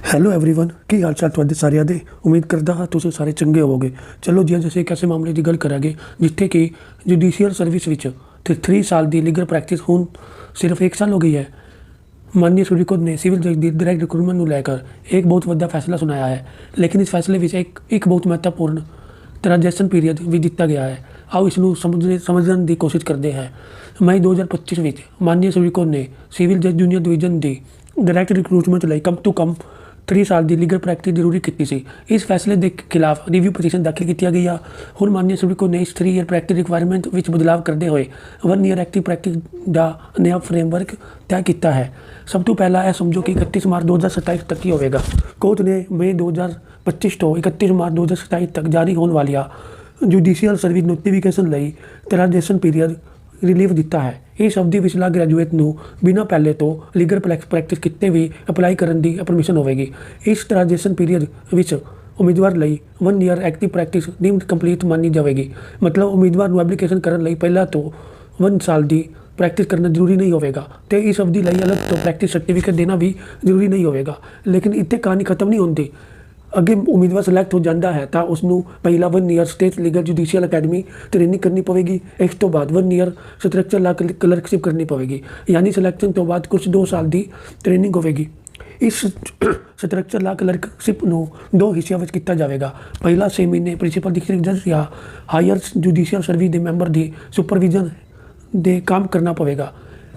Hello everyone ਕੀ ਹਾਲ ਚਾਲ ਤੁਹਾਡੇ ਸਾਰਿਆਂ ਦੇ। ਉਮੀਦ ਕਰਦਾ ਹਾਂ ਤੁਸੀਂ ਸਾਰੇ ਚੰਗੇ ਹੋਵੋਗੇ। ਚਲੋ ਜੀ ਅੱਜ ਅਸੀਂ ਇੱਕ ਐਸੇ ਮਾਮਲੇ ਦੀ ਗੱਲ ਕਰਾਂਗੇ ਜਿੱਥੇ ਕਿ ਜੁਡੀਸ਼ੀਅਲ ਸਰਵਿਸ ਵਿੱਚ 3 ਸਾਲ ਦੀ ਲੀਗਲ ਪ੍ਰੈਕਟਿਸ ਹੁਣ सिर्फ 1 साल हो गई है। माननीय सुप्रीम कोर्ट ने सिविल जज की डायरेक्ट रिक्रूटमेंट को लेकर एक बहुत बड़ा फैसला सुनाया है, लेकिन इस फैसले में एक बहुत महत्वपूर्ण ट्रांजेक्शन पीरियड भी दिता गया है। आओ इसनों समझने की कोशिश करते हैं। मई 2025 में माननीय सुप्रीम कोर्ट ने सिविल जज जूनियर डिवीजन की डायरेक्ट रिक्रूटमेंट ਲਈ कम टू कम 3 ਸਾਲ ਦੀ ਲੀਗਲ ਪ੍ਰੈਕਟਿਸ ਜ਼ਰੂਰੀ ਕੀਤੀ ਸੀ। ਇਸ ਫੈਸਲੇ ਦੇ ਖਿਲਾਫ ਰਿਵਿਊ ਪਟੀਸ਼ਨ ਦਾਖਲ ਕੀਤੀ ਗਈ ਆ। ਹੁਣ ਮਾਨनीय ਸੁਪਰੀਮ ਕੋਰਟ ਨੇ ਇਸ 3 ਈਅਰ ਪ੍ਰੈਕਟਿਸ ਰਿਕੁਆਇਰਮੈਂਟ ਵਿੱਚ ਬਦਲਾਅ ਕਰਦੇ ਹੋਏ 1 ਈਅਰ ਐਕਟਿਵ ਪ੍ਰੈਕਟਿਸ ਦਾ ਨਵਾਂ ਫਰੇਮਵਰਕ ਤੈਅ ਕੀਤਾ ਹੈ। ਸਭ ਤੋਂ ਪਹਿਲਾਂ ਇਹ ਸਮਝੋ ਕਿ 31 ਮਾਰਚ 2027 ਤੱਕ ਹੀ ਹੋਵੇਗਾ। ਕੋਰਟ ਨੇ ਮਈ 2025 ਤੋਂ 31 ਮਾਰਚ 2027 ਤੱਕ ਜਾਰੀ ਹੋਣ ਵਾਲੀਆਂ ਜੁਡੀਸ਼ੀਅਲ ਸਰਵਿਸ ਨੋਟੀਫਿਕੇਸ਼ਨ ਲਈ ਟ੍ਰਾਂਜੈਕਸ਼ਨ ਪੀਰੀਅਡ ਰਿਲੀਫ ਦਿੱਤਾ ਹੈ। ਇਸ ਅਵਧੀ ਵਿੱਚ ਗ੍ਰੈਜੂਏਟ ਨੂੰ ਬਿਨਾਂ ਪਹਿਲੇ ਤੋਂ ਲੀਗਲ ਪ੍ਰੈਕਟਿਸ ਕੀਤੇ ਵੀ ਅਪਲਾਈ ਕਰਨ ਦੀ ਪਰਮਿਸ਼ਨ ਹੋਵੇਗੀ। ਇਸ ਟ੍ਰਾਂਜੈਕਸ਼ਨ ਪੀਰੀਅਡ ਵਿੱਚ ਉਮੀਦਵਾਰ ਲਈ 1 year active practice deemed complete ਮੰਨੀ ਜਾਵੇਗੀ। ਮਤਲਬ ਉਮੀਦਵਾਰ ਨੂੰ ਐਪਲੀਕੇਸ਼ਨ ਕਰਨ ਲਈ ਪਹਿਲਾਂ ਤੋਂ 1 ਸਾਲ ਦੀ ਪ੍ਰੈਕਟਿਸ ਕਰਨਾ ਜ਼ਰੂਰੀ ਨਹੀਂ ਹੋਵੇਗਾ ਅਤੇ ਇਸ ਅਵਧੀ ਲਈ ਅਲੱਗ ਤੋਂ ਪ੍ਰੈਕਟਿਸ ਸਰਟੀਫਿਕੇਟ ਦੇਣਾ ਵੀ ਜ਼ਰੂਰੀ ਨਹੀਂ ਹੋਵੇਗਾ। ਲੇਕਿਨ ਇੱਥੇ ਕਹਾਣੀ ਖਤਮ ਨਹੀਂ ਹੁੰਦੀ। ਅੱਗੇ ਉਮੀਦਵਾਰ ਸਿਲੈਕਟ ਹੋ ਜਾਂਦਾ ਹੈ ਤਾਂ ਉਸਨੂੰ ਪਹਿਲਾਂ 1 year state legal judicial academy training ਕਰਨੀ ਪਵੇਗੀ। ਇਸ ਤੋਂ ਬਾਅਦ 1 ਈਅਰ ਸਟਰਕਚਰ ਲਾ ਕਲਰਕਸ਼ਿਪ ਕਰਨੀ ਪਵੇਗੀ, ਯਾਨੀ ਸਿਲੈਕਸ਼ਨ ਤੋਂ ਬਾਅਦ ਕੁਝ 2 ਸਾਲ ਦੀ ਟ੍ਰੇਨਿੰਗ ਹੋਵੇਗੀ। ਇਸ ਸਟਰਕਚਰ ਲਾ ਕਲਰਕਸ਼ਿਪ ਨੂੰ 2 ਹਿੱਸਿਆਂ ਵਿੱਚ ਕੀਤਾ ਜਾਵੇਗਾ। ਪਹਿਲਾ 6 ਮਹੀਨੇ ਪ੍ਰਿੰਸੀਪਲ ਡਿਸਟ੍ਰਿਕਟ ਜੱਜ ਜਾਂ ਹਾਇਰ ਜੁਡੀਸ਼ੀਅਲ ਸਰਵਿਸ ਦੇ ਮੈਂਬਰ ਦੀ ਸੁਪਰਵਿਜ਼ਨ ਦੇ ਕੰਮ ਕਰਨਾ ਪਵੇਗਾ।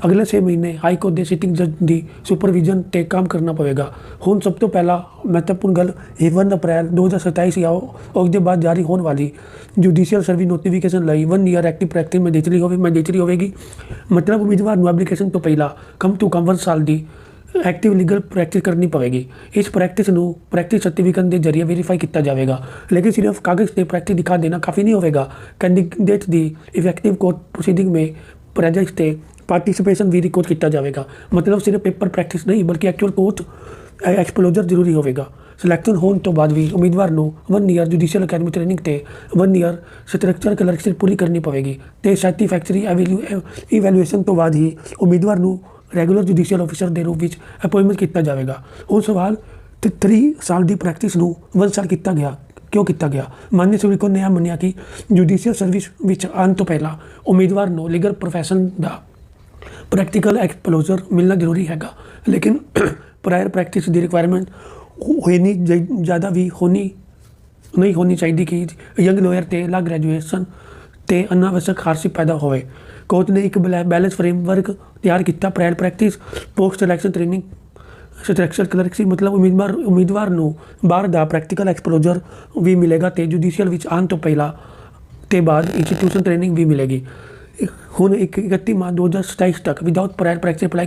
ਅਗਲੇ 6 ਮਹੀਨੇ ਹਾਈ ਕੋਰਟ ਦੇ ਸਿਟਿੰਗ ਜੱਜ ਦੀ ਸੁਪਰਵਿਜ਼ਨ 'ਤੇ ਕੰਮ ਕਰਨਾ ਪਵੇਗਾ। ਹੁਣ ਸਭ ਤੋਂ ਪਹਿਲਾਂ ਮਹੱਤਵਪੂਰਨ ਗੱਲ 1 ਅਪ੍ਰੈਲ 2027 ਜਾਂ ਉਸ ਦੇ ਬਾਅਦ ਜਾਰੀ ਹੋਣ ਵਾਲੀ ਜੁਡੀਸ਼ੀਅਲ ਸਰਵਿਸ ਨੋਟੀਫਿਕੇਸ਼ਨ ਲਈ 1 ਈਅਰ ਐਕਟਿਵ ਪ੍ਰੈਕਟਿਸ ਮੈਂਡੇਟਰੀ ਹੋਵੇਗੀ। ਮਤਲਬ ਉਮੀਦਵਾਰ ਨੂੰ ਐਪਲੀਕੇਸ਼ਨ ਤੋਂ ਪਹਿਲਾਂ ਕਮ ਤੋਂ ਕਮ 1 ਸਾਲ ਦੀ ਐਕਟਿਵ ਲੀਗਲ ਪ੍ਰੈਕਟਿਸ ਕਰਨੀ ਪਵੇਗੀ। ਇਸ ਪ੍ਰੈਕਟਿਸ ਨੂੰ ਪ੍ਰੈਕਟਿਸ ਸਰਟੀਫਿਕੇਟ ਦੇ ਜ਼ਰੀਏ ਵੈਰੀਫਾਈ ਕੀਤਾ ਜਾਵੇਗਾ, ਲੇਕਿਨ ਸਿਰਫ ਕਾਗਜ਼ 'ਤੇ ਪ੍ਰੈਕਟਿਸ ਦਿਖਾ ਦੇਣਾ ਕਾਫੀ ਨਹੀਂ ਹੋਵੇਗਾ। ਕੈਂਡੀਡੇਟ ਦੀ ਇਫੈਕਟਿਵ ਕੋਰਟ ਪ੍ਰੋਸੀਡਿੰਗ में ਪ੍ਰੈਜ਼ੈਂਸ 'ਤੇ पार्टिसिपेशन भी रिकॉर्ड किया जाएगा। मतलब सिर्फ पेपर प्रैक्टिस नहीं बल्कि एक्चुअल कोर्ट एक्सपोजर जरूरी होगा। सिलेक्शन होने तो बाद भी उम्मीदवार को 1 ईयर जुडिशियल अकैडमी ट्रेनिंग ते 1 ईयर स्ट्रक्चर कलरकशिप पूरी करनी पवेगी तो सैटिस्फैक्टरी इवैल्यूएशन तो बाद ही उम्मीदवार को रैगूलर जुडिशियल ऑफिसर के रूप में अपॉइंटमेंट किया जाएगा। हुण सवाल 3 साल की प्रैक्टिस 1 साल किया गया क्यों किया गया। माननीय सुप्रीम कोर्ट ने यह मन्निया कि जुडिशियल सर्विस विच आने तो पहला उम्मीदवार को लीगल प्रोफैशन का प्रैक्टिकल एक्सपोजर मिलना जरूरी हैगा, लेकिन प्रायर प्रैक्टिस की रिक्वायरमेंट होनी ज़्यादा भी नहीं होनी चाहिए कि यंग लॉयर ते ला ग्रैजुएशन ते अनावश्यक हारशिप पैदा होवे। कोर्ट ने एक बैलेंस फ्रेमवर्क तैयार किया। Prior practice post selection training structure clerkship मतलब उम्मीदवार को बाहर का प्रैक्टिकल एक्सपोजर भी मिलेगा तो जुडिशियल विच आने तो पहला ते बाद इंस्टीट्यूशन ट्रेनिंग भी मिलेगी। ਹੁਣ 31 ਮਾਰਚ 2027 तक विदाउट प्रायर प्रैक्टिस अप्लाई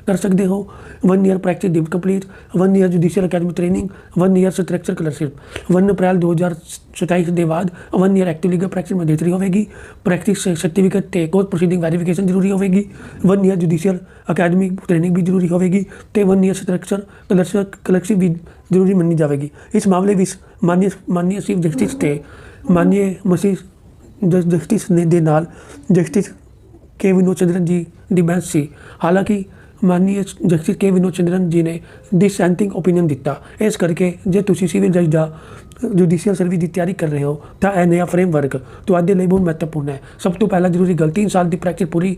कर सकते हो। 1 year practice deem complete, 1 year judicial academy training, 1 year structure clerkship. 1 April 2027 के बाद 1 year active legal practice mandatory होगी। प्रैक्टिस सर्टिफिकेट ते कोर्ट प्रोसीडिंग वेरिफिकेशन जरूरी होगी। 1 ईयर जुडिशियल अकैडमी ट्रेनिंग भी जरूरी होगी तो 1 ईयर स्ट्रक्चर कलरशिप भी जरूरी मनी जाएगी। इस मामले में माननीय चीफ जस्टिस ते माननीय मसीह जस्टिस ने दे नाल जस्टिस के विनोद चंद्रन जी की बेंच सी। हालांकि माननीय जस्टिस के विनोद चंद्रन जी ने डिसैंटिंग ओपीनियन दिता। इस करके जे तुसी सिविल जज का जुडिशियल सर्विस की तैयारी कर रहे हो तो यह नया फ्रेमवर्क तुहाडे लई बहुत महत्वपूर्ण है। सब तो पहला जरूरी गल 3 साल की प्रैक्टिस पूरी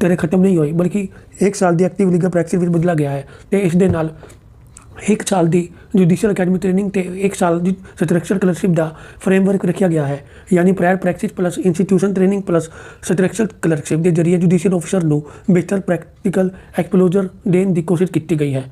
तरह खत्म नहीं हुई बल्कि 1 साल की एक्टिव लीगल प्रैक्टिस भी बदला गया है तो इस दे नाल 1 साल की जुडिशियल अकैडमी ट्रेनिंग तो 1 साल की स्ट्रक्चर कलरशिप का फ्रेमवर्क रखा गया है, यानी prior practice plus institution training plus structure clerkship के जरिए जुडिशियल ऑफिसर को बेहतर प्रैक्टिकल एक्सपोजर देने की कोशिश की गई है।